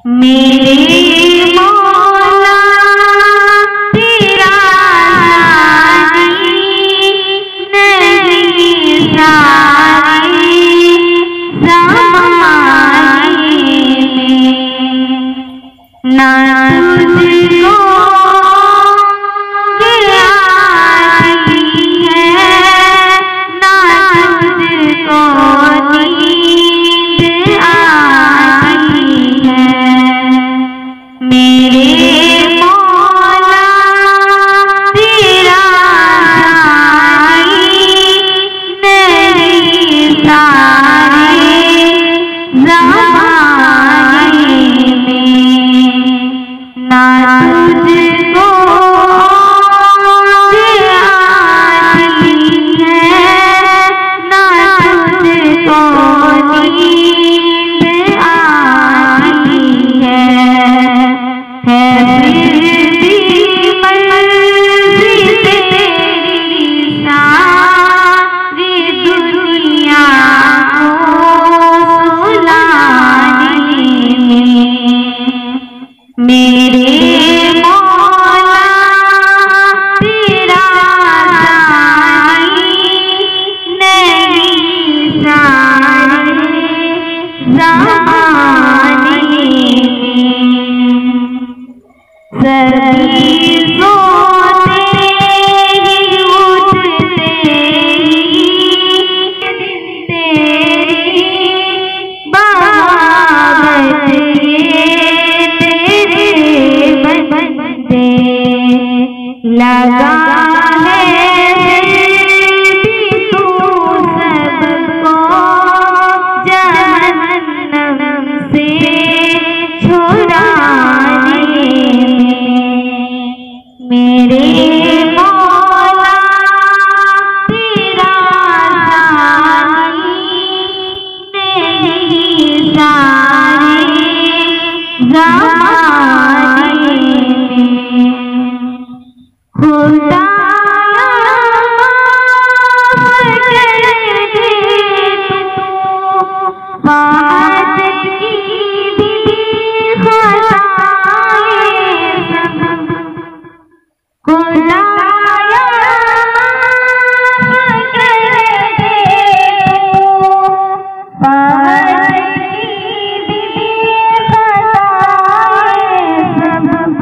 मेरे मौला तेरा नहीं सारे ज़माने में ना तुझको आती है ना तुझको नींद आती है। मेरे मौला तेरा नहीं सारे ज़माने में ना तुझको आती है ना तुझको नींद आती है फिर भी मर्ज़ी तेरी सारी दुनिया को सुलाने में। मेरे मौला तेरा नहीं सारे ज़माने में सभी सोते ही उठते ही तेरी बाबत तेरे बंदे लगा है तू सबको जहन्नम से छुड़ाने में। मेरे मौला तेरा नहीं सारे ज़माने में। खुदाया माफ़ कर दे तू बात की भी खताएं सब। खुदाया माफ़ कर दे तू बात की भी खताएं सब।